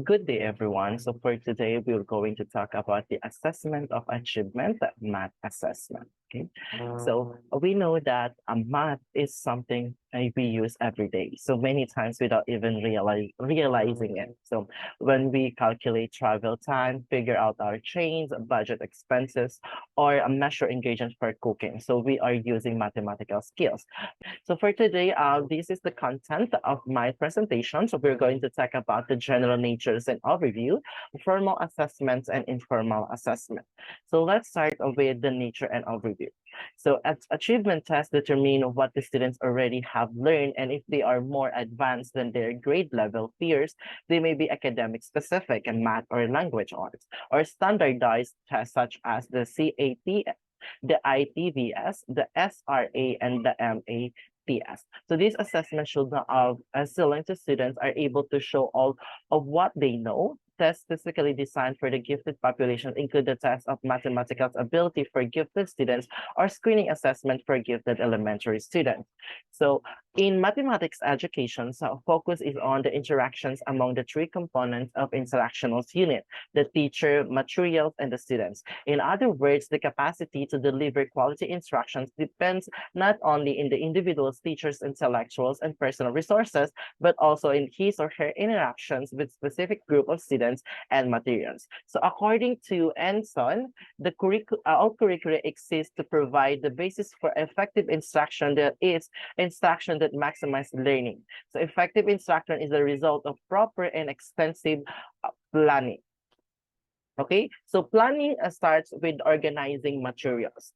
Good day, everyone. So for today, we're going to talk about the assessment of achievement, math assessment. Okay, so we know that math is something we use every day, so many times without even realizing it. So when we calculate travel time, figure out our trains, budget expenses, or measure engagement for cooking, so we are using mathematical skills. So for today, this is the content of my presentation. So we're going to talk about the general natures and overview, formal assessments and informal assessment. So let's start with the nature and overview. So achievement tests determine what the students already have learned, and if they are more advanced than their grade level peers, they may be academic specific and math or language arts, or standardized tests such as the CAT, the ITVS, the SRA, and the MATS. So these assessments should not as selected students are able to show all of what they know. Tests specifically designed for the gifted population include the test of mathematical ability for gifted students or screening assessment for gifted elementary students. So in mathematics education, so focus is on the interactions among the three components of instructional unit, the teacher, materials, and the students. In other words, the capacity to deliver quality instructions depends not only in the individual's teacher's intellectuals and personal resources, but also in his or her interactions with specific group of students and materials. So according to Enson, all curricula exist to provide the basis for effective instruction that is instruction that maximizes learning. So effective instruction is the result of proper and extensive planning. Okay, so planning starts with organizing materials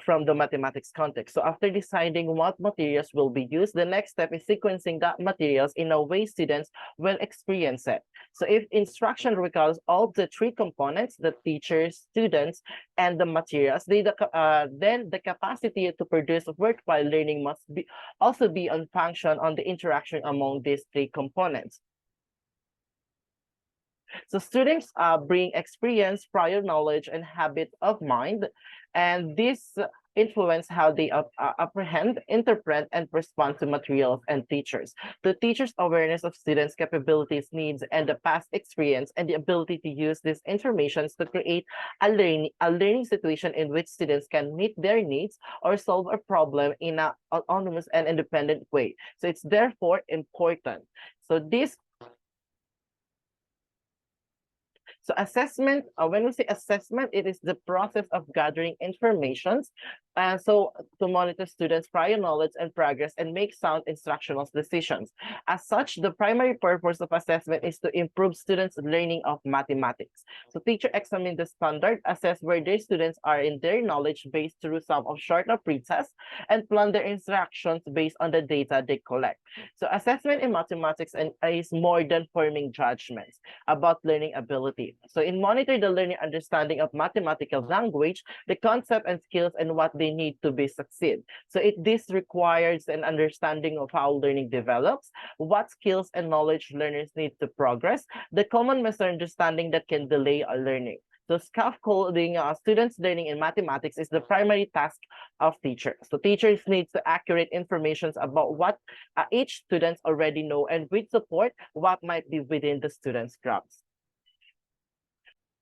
from the mathematics context. So after deciding what materials will be used, the next step is sequencing that materials in a way students will experience it. So if instruction requires all the three components, the teachers, students, and the materials, then the capacity to produce worthwhile learning must also be on function on the interaction among these three components. So students bring experience, prior knowledge, and habit of mind, and this influence how they apprehend, interpret, and respond to materials and teachers. The teacher's awareness of students' capabilities, needs, and the past experience, and the ability to use these informations to create a learning situation in which students can meet their needs or solve a problem in an autonomous and independent way. So it's therefore important. So assessment, when we say assessment, it is the process of gathering information. So to monitor students' prior knowledge and progress and make sound instructional decisions. As such, the primary purpose of assessment is to improve students' learning of mathematics. So teacher examine the standard, assess where their students are in their knowledge base through some of shorter pre-tests, and plan their instructions based on the data they collect. So assessment in mathematics is more than forming judgments about learning ability. So in monitor the learning understanding of mathematical language, the concept and skills and what they need to be succeed. So this requires an understanding of how learning develops, what skills and knowledge learners need to progress, the common misunderstanding that can delay a learning. So scaffolding students' learning in mathematics is the primary task of teachers. So teachers need to accurate information about what each student already know and with support what might be within the student's grasp.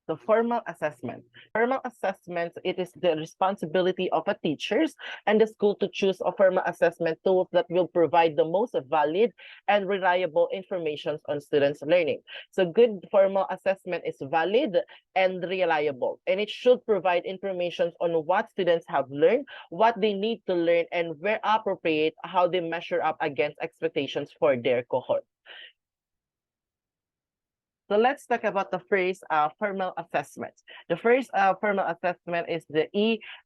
The formal assessment. Formal assessment, it is the responsibility of a teachers and the school to choose a formal assessment tools that will provide the most valid and reliable information on students' learning. So good formal assessment is valid and reliable, and it should provide information on what students have learned, what they need to learn, and where appropriate, how they measure up against expectations for their cohort. So let's talk about the first formal assessment. The first formal assessment is the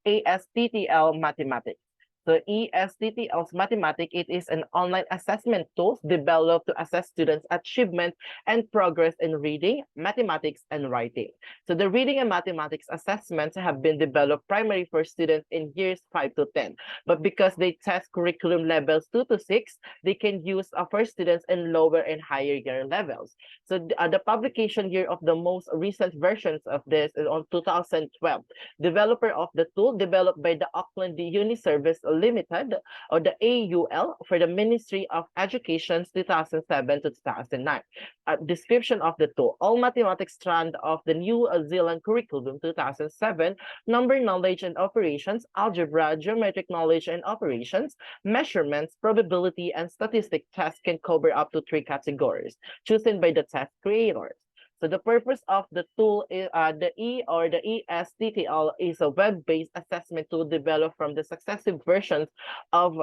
EASTTL Mathematics. So ESTTL's Mathematics, it is an online assessment tool developed to assess students' achievement and progress in reading, mathematics, and writing. So the reading and mathematics assessments have been developed primarily for students in years 5 to 10. But because they test curriculum levels 2 to 6, they can use for students in lower and higher year levels. So the publication year of the most recent versions of this is on 2012. Developer of the tool developed by the Auckland Uni Service Limited, or the AUL, for the Ministry of Education 2007 to 2009. A description of the tool: all mathematics strand of the New Zealand curriculum 2007, number knowledge and operations, algebra, geometric knowledge and operations, measurements, probability, and statistic tests can cover up to 3 categories, chosen by the test creators. So the purpose of the tool is the ESTTL is a web-based assessment tool developed from the successive versions of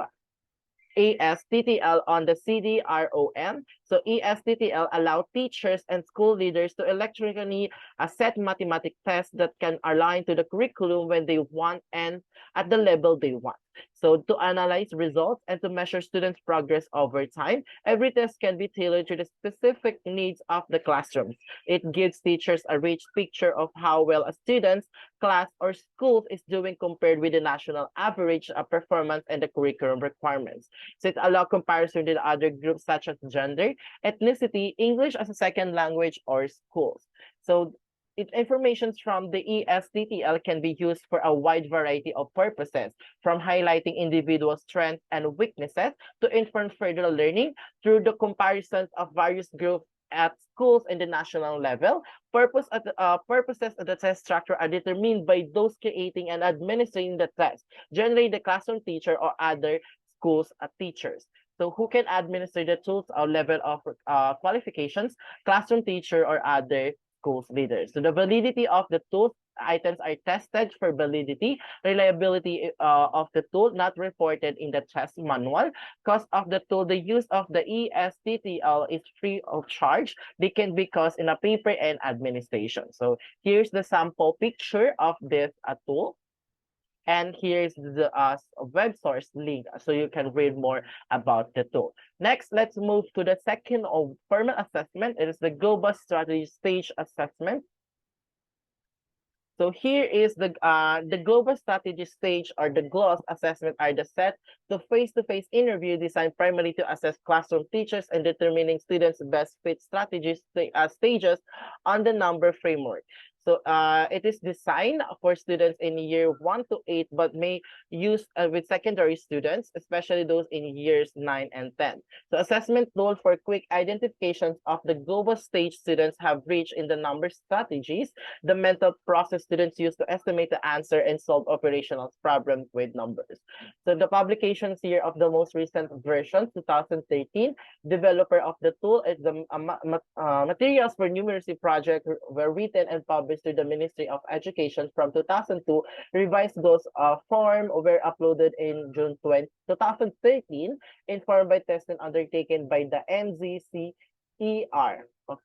ESTTL on the CD-ROM. So ESTTL allow teachers and school leaders to electronically set mathematics tests that can align to the curriculum when they want and at the level they want. So to analyze results and to measure students' progress over time, every test can be tailored to the specific needs of the classroom. It gives teachers a rich picture of how well a student's class or school is doing compared with the national average performance and the curriculum requirements. So it allows comparison with other groups such as gender, ethnicity, English as a second language, or schools. So information from the ESTTL can be used for a wide variety of purposes, from highlighting individual strengths and weaknesses to inform further learning through the comparisons of various groups at schools and the national level. Purposes of the test structure are determined by those creating and administering the test, generally the classroom teacher or other schools teachers. So who can administer the tools or level of qualifications? Classroom teacher or other schools leaders. So the validity of the tools items are tested for validity, reliability of the tool not reported in the test manual. Cost of the tool: the use of the ESTTL is free of charge. They can be cost in a paper and administration. So here's the sample picture of this tool. And here's the web source link so you can read more about the tool. Next, let's move to the second formal assessment. It is the Global Strategy Stage Assessment. So here is the Global Strategy Stage, or the GLOS assessment, are the set to face-to-face interview designed primarily to assess classroom teachers and determining students' best fit strategies stages on the number framework. So it is designed for students in year 1 to 8, but may use with secondary students, especially those in years 9 and 10. So assessment tool for quick identifications of the global stage students have reached in the number strategies, the mental process students use to estimate the answer and solve operational problems with numbers. So the publications here of the most recent version, 2013, developer of the tool is the materials for numeracy project were written and published to the Ministry of Education from 2002. Revised goals form were uploaded in June 2013, informed by testing undertaken by the NZCER.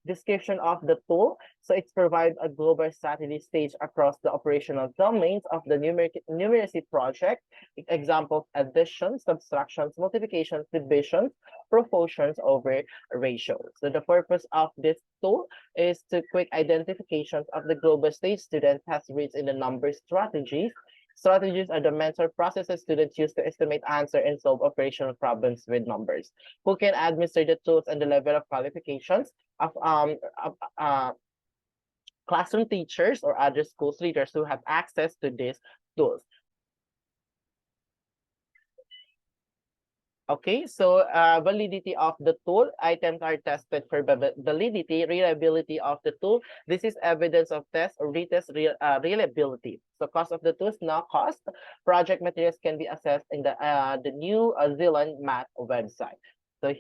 Description of the tool. So it provides a global strategy stage across the operational domains of the numeracy project. Examples: addition, subtractions, multiplications, divisions, proportions over ratios. So the purpose of this tool is to quick identifications of the global stage students has reached in the number strategies. Strategies are the mental processes students use to estimate, answer, and solve operational problems with numbers. Who can administer the tools and the level of qualifications of classroom teachers or other schools leaders who have access to these tools. Okay, so validity of the tool. Items are tested for validity, reliability of the tool. This is evidence of test or retest reliability. So cost of the tools, no cost. Project materials can be assessed in the New Zealand Math website. So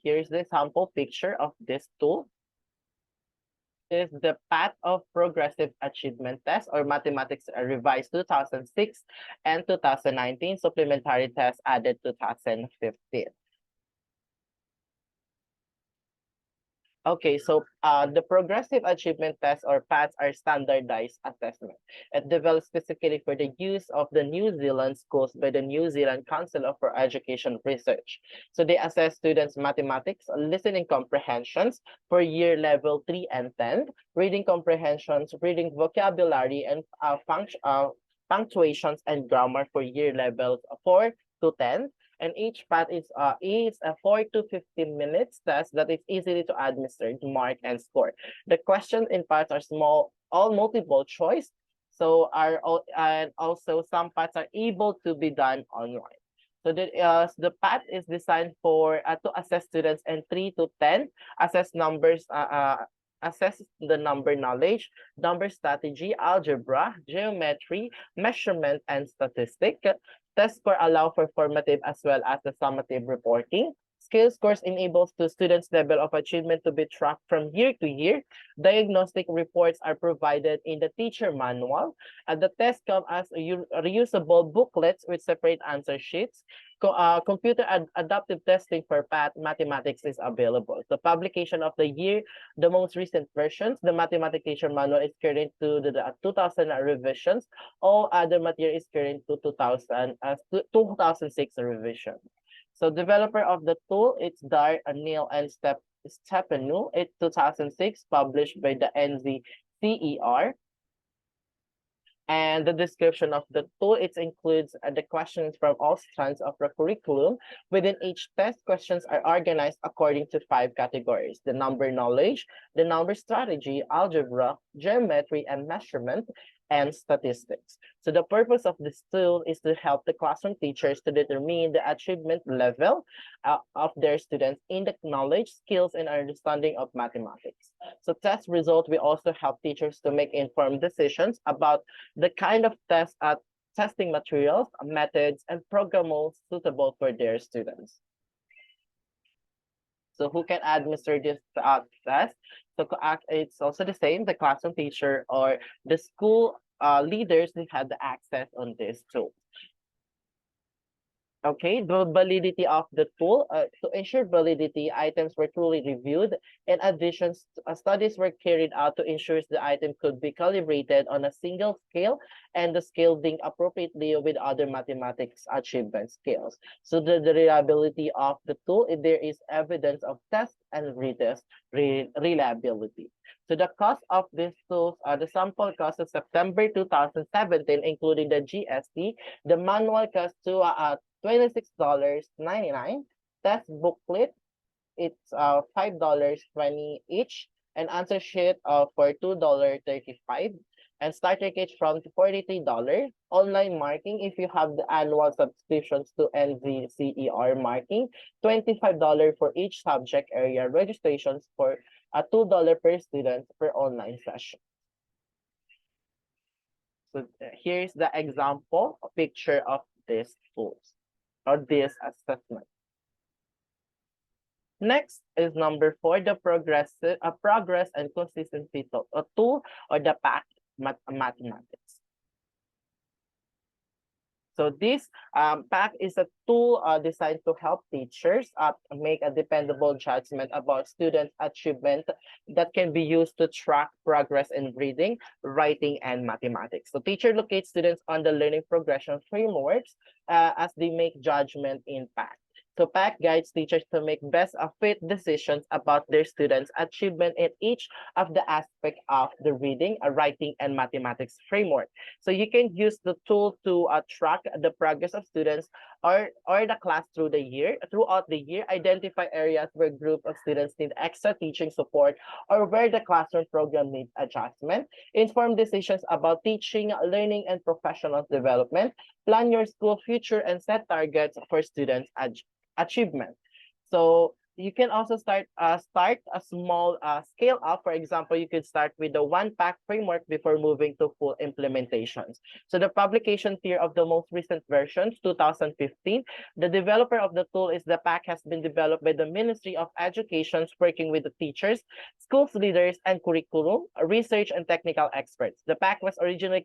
here's the sample picture of this tool. Is the Path of Progressive Achievement Test, or Mathematics Revised 2006 and 2019, supplementary test added 2015. Okay, so the Progressive Achievement Tests or PATS are standardized assessment. It developed specifically for the use of the New Zealand schools by the New Zealand Council for Education Research. So they assess students' mathematics, listening comprehensions for year level 3 and 10, reading comprehensions, reading vocabulary, and punctuations and grammar for year levels 4 to 10. And each path is a 4 to 15 minutes test that is easily to administer, mark, and score. The questions in parts are small, all multiple choice. So and also some parts are able to be done online. So the PAT is designed for to assess students in 3 to 10, assess numbers, assess the number knowledge, number strategy, algebra, geometry, measurement, and statistic. Test score allow for formative as well as the summative reporting. Skill scores enables the students' level of achievement to be tracked from year to year. Diagnostic reports are provided in the teacher manual. And the test come as reusable booklets with separate answer sheets. Computer adaptive testing for mathematics is available. The publication of the year, the most recent versions, the mathematics teacher manual is current to the 2000 revisions. All other material is current to 2006 revision. So developer of the tool, it's Dar, Neil, and Stepanu. It's 2006, published by the NZCER. And the description of the tool, it includes the questions from all strands of the curriculum. Within each test, questions are organized according to 5 categories: the number knowledge, the number strategy, algebra, geometry and measurement, and statistics. So the purpose of this tool is to help the classroom teachers to determine the achievement level of their students in the knowledge, skills, and understanding of mathematics. So test results will also help teachers to make informed decisions about the kind of testing materials, methods, and programs suitable for their students. So who can administer this test? So it's also the same, the classroom teacher or the school leaders who have the access on this tool. Okay, the validity of the tool. To ensure validity, items were truly reviewed. In addition, studies were carried out to ensure the item could be calibrated on a single scale and the scale being appropriately with other mathematics achievement scales. So the reliability of the tool, if there is evidence of test and retest reliability. So the cost of these tools, the sample cost of September 2017, including the GST, the manual cost to $26.99. Test booklet, it's $5.20 each. An answer sheet for $2.35. And starter kit from $43. Online marking, if you have the annual subscriptions to NZCER marking, $25 for each subject area. Registrations for $2 per student per online session. So here's the example picture of these tools or this assessment. Next is number 4, the progress and consistency tool or the PAC mathematics. So this PAC is a tool designed to help teachers make a dependable judgment about student achievement that can be used to track progress in reading, writing, and mathematics. So teacher locates students on the learning progression frameworks as they make judgment in PAC. So PAC guides teachers to make best fit decisions about their students' achievement in each of the aspects of the reading, writing, and mathematics framework. So you can use the tool to track the progress of students or the class throughout the year, identify areas where group of students need extra teaching support or where the classroom program needs adjustment, inform decisions about teaching, learning, and professional development, plan your school future, and set targets for students' achievement. So you can also start a small scale up. For example, you could start with the 1 PAC framework before moving to full implementations. So the publication tier of the most recent versions, 2015, the developer of the tool is the PAC has been developed by the Ministry of Education, working with the teachers, schools leaders, and curriculum, research, and technical experts. The PAC was originally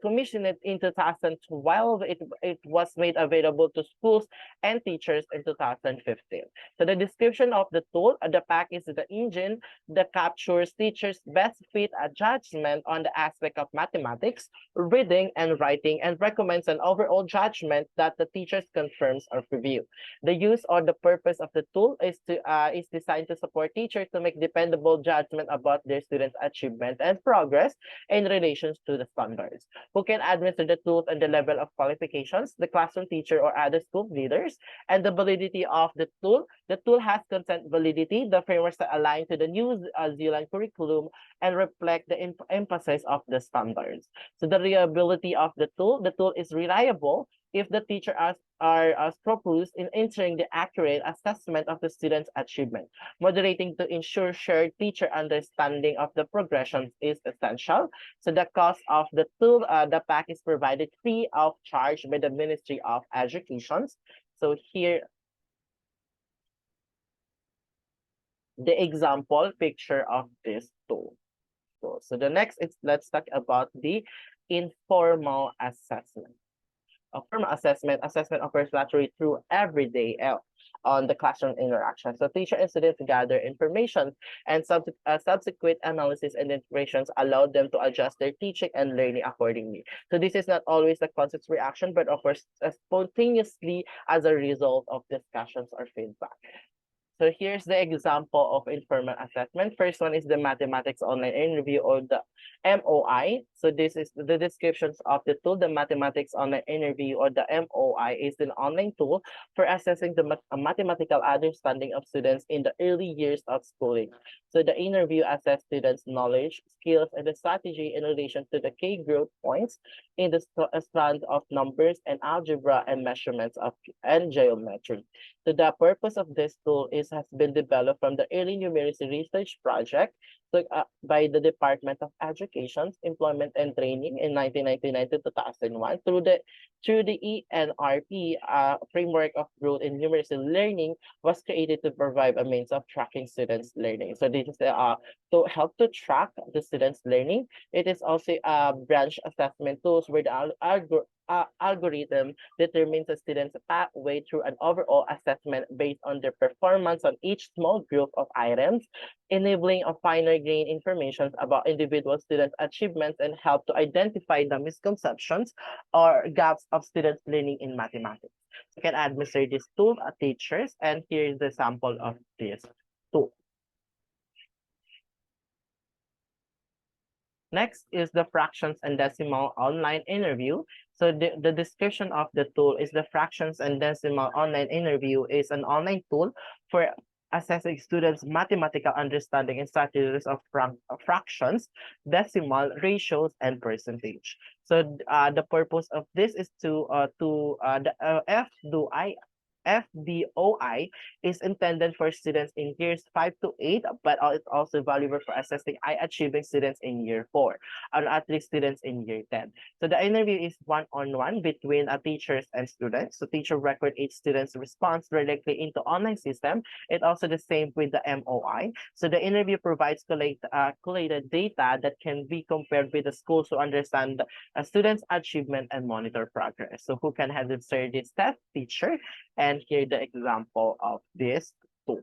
commissioned in 2012. It was made available to schools and teachers in 2015. So the description of the tool, the PAC is the engine that captures teachers' best fit judgment on the aspect of mathematics, reading, and writing, and recommends an overall judgment that the teachers confirms or review. The use or the purpose of the tool is designed to support teachers to make dependable judgment about their students' achievement and progress in relation to the standards. Who can administer the tools and the level of qualifications? The classroom teacher or other school leaders. And the validity of the tool. The tool has content validity. The frameworks that align to the New Zealand curriculum and reflect the emphasis of the standards. So the reliability of the tool is reliable. if the teacher are proposed in ensuring the accurate assessment of the student's achievement. Moderating to ensure shared teacher understanding of the progressions is essential. So the cost of the tool, the pack is provided free of charge by the Ministry of Education. So here, the example picture of this tool. So the next is, let's talk about the informal assessment. A formal assessment occurs laterally through everyday on the classroom interaction. So teacher and students gather information and subsequent analysis and integrations allow them to adjust their teaching and learning accordingly. So this is not always a conscious reaction, but occurs spontaneously as a result of discussions or feedback. So here's the example of informal assessment. First one is the Mathematics Online Interview, or the MOI. So this is the descriptions of the tool. The Mathematics Online Interview, or the MOI, is an online tool for assessing the mathematical understanding of students in the early years of schooling. So the interview assesses students' knowledge, skills, and the strategy in relation to the key growth points in the strands of numbers and algebra and measurements of and geometry. So the purpose of this tool has been developed from the early numeracy research project by the Department of Education, Employment and Training in 1999 to 2001 through the ENRP framework of growth in numeracy learning was created to provide a means of tracking students' learning. So this is to help to track the students' learning. It is also a branch assessment tools where the algorithm determines a student's pathway through an overall assessment based on their performance on each small group of items, enabling a finer grained information about individual students' achievements and help to identify the misconceptions or gaps of students' learning in mathematics. You can administer this tool at teachers, and here is the sample of this tool. Next is the fractions and decimal online interview. So the description of the tool is the fractions and decimal online interview is an online tool for assessing students' mathematical understanding and strategies of fractions, decimal, ratios, and percentage. So the purpose of this is FDOI is intended for students in years 5 to 8, but it's also valuable for assessing high-achieving students in year 4, and at least students in year 10. So the interview is one-on-one between teachers and students. So teacher record each student's response directly into online system. It also the same with the MOI. So the interview provides collated data that can be compared with the schools to understand a student's achievement and monitor progress. So who can have this test? Teacher. And here the example of this tool.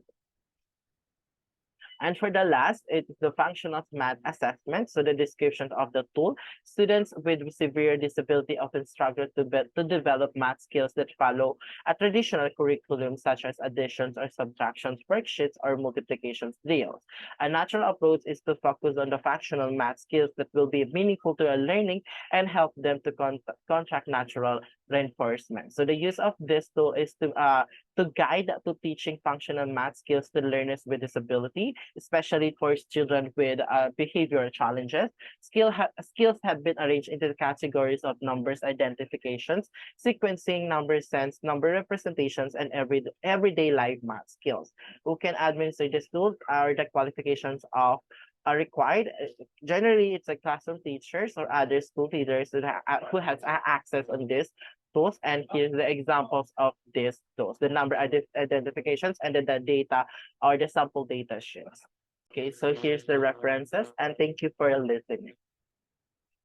And for the last, it's the function of math assessment. So the description of the tool. Students with severe disability often struggle to develop math skills that follow a traditional curriculum, such as additions or subtractions worksheets or multiplications drills. A natural approach is to focus on the functional math skills that will be meaningful to their learning and help them to contract natural reinforcement. So the use of this tool is to guide to teaching functional math skills to learners with disability, especially for children with behavioral challenges. Skills have been arranged into the categories of numbers identifications, sequencing, number sense, number representations, and everyday life math skills. Who can administer this tool are the qualifications of are required. Generally, it's a classroom teachers or other school leaders who has access on this tools. And here's the examples of these tools: the number identifications and then the data or the sample data sheets. Okay, so here's the references, and thank you for listening.